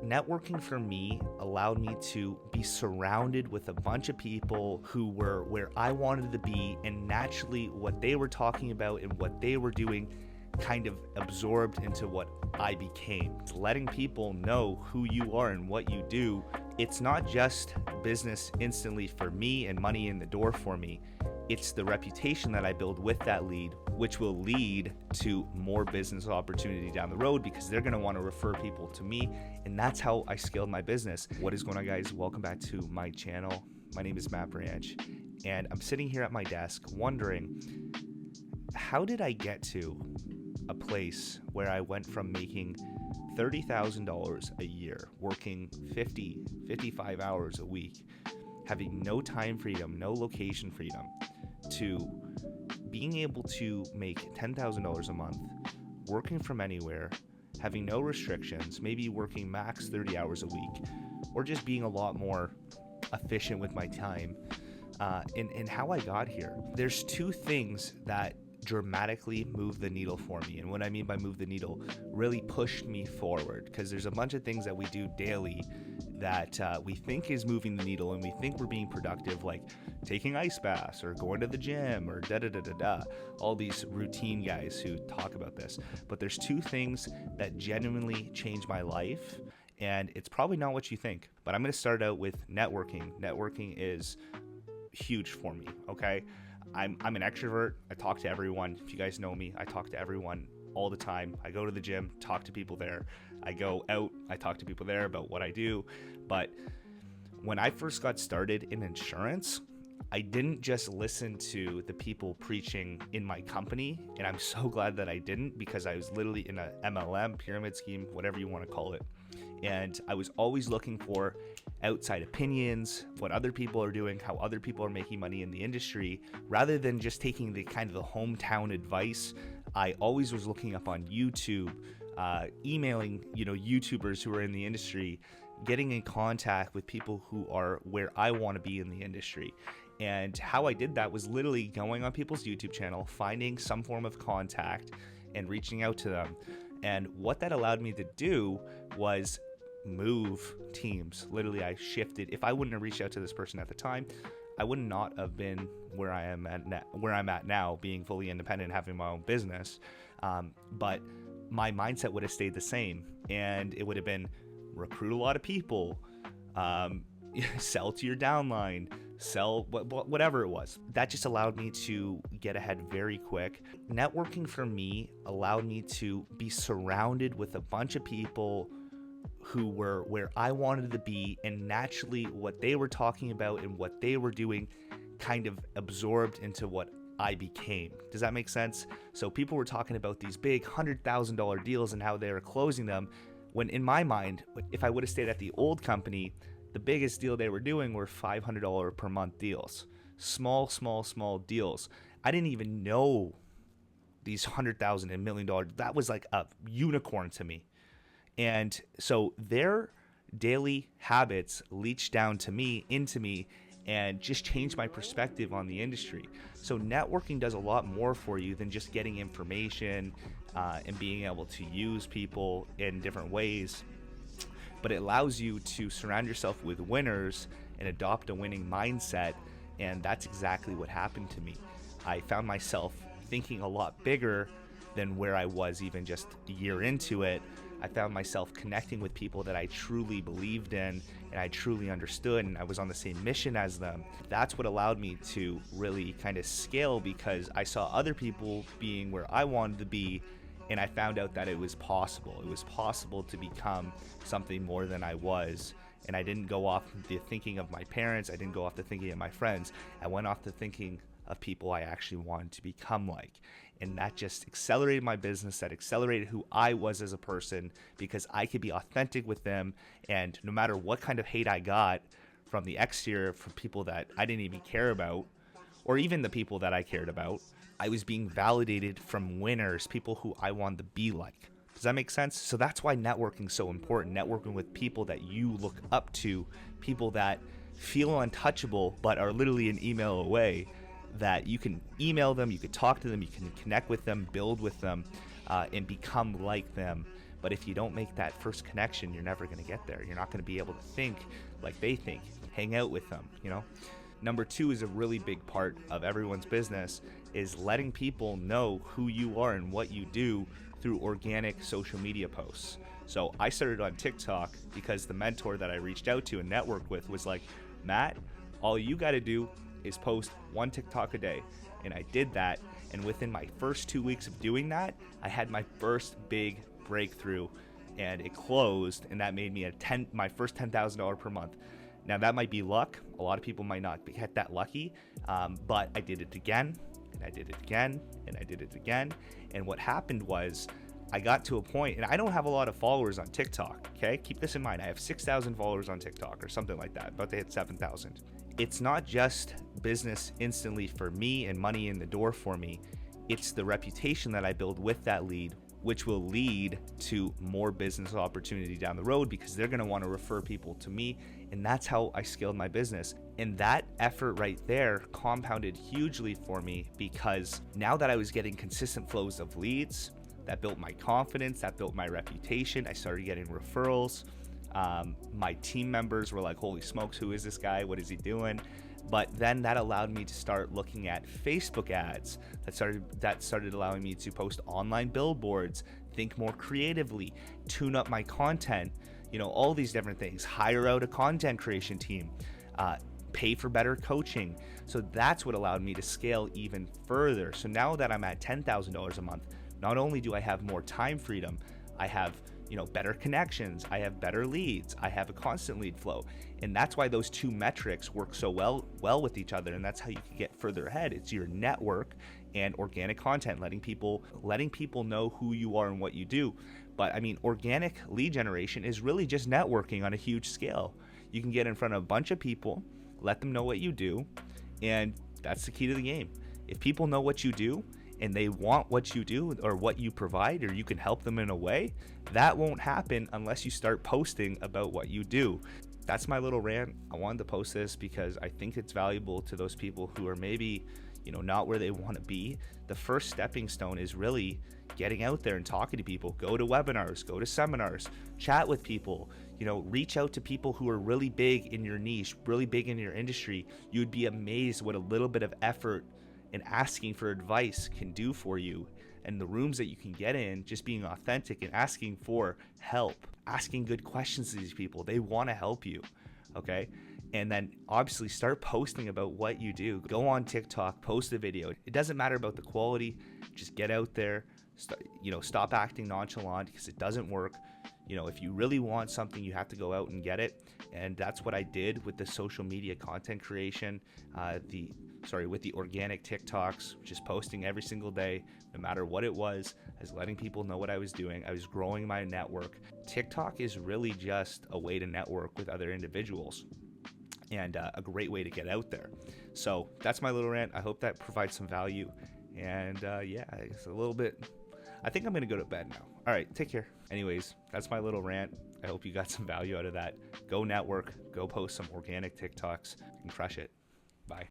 networking for me allowed me to be surrounded with a bunch of people who were where I wanted to be, and naturally what they were talking about and what they were doing kind of absorbed into what I became. Letting people know who you are and what you do, it's not just business instantly for me and money in the door for me. It's the reputation that I build with that lead, which will lead to more business opportunity down the road, because they're going to want to refer people to me. And that's how I scaled my business. What is going on, guys? Welcome back to my channel. My name is Matt Branch, and I'm sitting here at my desk wondering, how did I get to a place where I went from making $30,000 a year, working 55 hours a week, having no time freedom, no location freedom, to being able to make $10,000 a month, working from anywhere, having no restrictions, maybe working max 30 hours a week, or just being a lot more efficient with my time, and how I got here. There's two things that dramatically moved the needle for me. And what I mean by move the needle, really pushed me forward, because there's a bunch of things that we do daily that we think is moving the needle and we think we're being productive, like taking ice baths or going to the gym or all these routine guys who talk about this. But there's two things that genuinely changed my life, and it's probably not what you think, but I'm going to start out with networking. Networking is huge for me. Okay, I'm an extrovert. I talk to everyone. If you guys know me, I talk to everyone all the time. I go to the gym, talk to people there. I go out, I talk to people there about what I do. But when I first got started in insurance, I didn't just listen to the people preaching in my company, and I'm so glad that I didn't, because I was literally in a MLM, pyramid scheme, whatever you want to call it. And I was always looking for outside opinions, what other people are doing, how other people are making money in the industry, rather than just taking the kind of the hometown advice. I always was looking up on YouTube, emailing, YouTubers who are in the industry, getting in contact with people who are where I want to be in the industry. And how I did that was literally going on people's YouTube channel, finding some form of contact and reaching out to them. And what that allowed me to do was move teams. Literally, I shifted. If I wouldn't have reached out to this person at the time, I would not have been where I'm at now, being fully independent, having my own business. But my mindset would have stayed the same, and it would have been recruit a lot of people, sell to your downline, sell whatever it was. That just allowed me to get ahead very quick. Networking for me allowed me to be surrounded with a bunch of people who were where I wanted to be, and naturally what they were talking about and what they were doing kind of absorbed into what I became. Does that make sense? So people were talking about these big $100,000 deals and how they were closing them, when in my mind, if I would have stayed at the old company, the biggest deal they were doing were $500 per month deals. Small deals. I didn't even know these $100,000 and $1 million. That was like a unicorn to me. And so their daily habits leached down to me, into me, and just changed my perspective on the industry. So networking does a lot more for you than just getting information and being able to use people in different ways. But it allows you to surround yourself with winners and adopt a winning mindset. And that's exactly what happened to me. I found myself thinking a lot bigger than where I was even just a year into it. I found myself connecting with people that I truly believed in and I truly understood, and I was on the same mission as them. That's what allowed me to really kind of scale, because I saw other people being where I wanted to be, and I found out that it was possible. It was possible to become something more than I was. And I didn't go off the thinking of my parents. I didn't go off the thinking of my friends. I went off the thinking of people I actually wanted to become like. And that just accelerated my business. That accelerated who I was as a person, because I could be authentic with them. And no matter what kind of hate I got from the exterior, from people that I didn't even care about, or even the people that I cared about, I was being validated from winners, people who I wanted to be like. Does that make sense? So that's why networking is so important. Networking with people that you look up to, people that feel untouchable but are literally an email away, that you can email them, you can talk to them, you can connect with them, build with them, and become like them. But if you don't make that first connection, you're never going to get there. You're not going to be able to think like they think, hang out with them, you know? Number two is a really big part of everyone's business is letting people know who you are and what you do through organic social media posts. So I started on TikTok because the mentor that I reached out to and networked with was like, Matt, all you got to do is post one TikTok a day. And I did that. And within my first 2 weeks of doing that, I had my first big breakthrough, and it closed, and that made me my first $10,000 per month. Now that might be luck. A lot of people might not get that lucky, but I did it again, and I did it again, and I did it again. And what happened was I got to a point, and I don't have a lot of followers on TikTok, okay? Keep this in mind. I have 6,000 followers on TikTok or something like that, about to hit 7,000. It's not just business instantly for me and money in the door for me. It's the reputation that I build with that lead, which will lead to more business opportunity down the road because they're going to want to refer people to me. And that's how I scaled my business. And that effort right there compounded hugely for me because now that I was getting consistent flows of leads, that built my confidence, that built my reputation. I started getting referrals. My team members were like, holy smokes, who is this guy? What is he doing? But then that allowed me to start looking at Facebook ads. That started allowing me to post online billboards, think more creatively, tune up my content, you know, all these different things, hire out a content creation team, pay for better coaching. So that's what allowed me to scale even further. So now that I'm at $10,000 a month, not only do I have more time freedom, I have, you know, better connections, I have better leads, I have a constant lead flow. And that's why those two metrics work so well with each other. And that's how you can get further ahead. It's your network and organic content, letting people know who you are and what you do. But I mean, organic lead generation is really just networking on a huge scale. You can get in front of a bunch of people, let them know what you do, and that's the key to the game. If people know what you do and they want what you do or what you provide, or you can help them in a way, that won't happen unless you start posting about what you do. That's my little rant. I wanted to post this because I think it's valuable to those people who are maybe, you know, not where they want to be. The first stepping stone is really getting out there and talking to people. Go to webinars, go to seminars, chat with people, you know, reach out to people who are really big in your niche, really big in your industry. You'd be amazed what a little bit of effort and asking for advice can do for you. And the rooms that you can get in, just being authentic and asking for help, asking good questions to these people. They want to help you, okay? And then obviously start posting about what you do. Go on TikTok, post a video. It doesn't matter about the quality. Just get out there. Stop acting nonchalant because it doesn't work. You know, if you really want something, you have to go out and get it. And that's what I did with the social media content creation, with the organic TikToks, just posting every single day, no matter what it was. I was letting people know what I was doing. I was growing my network. TikTok is really just a way to network with other individuals and a great way to get out there. So that's my little rant. I hope that provides some value. And it's a little bit, I think I'm going to go to bed now. All right, take care. Anyways, that's my little rant. I hope you got some value out of that. Go network, go post some organic TikToks and crush it.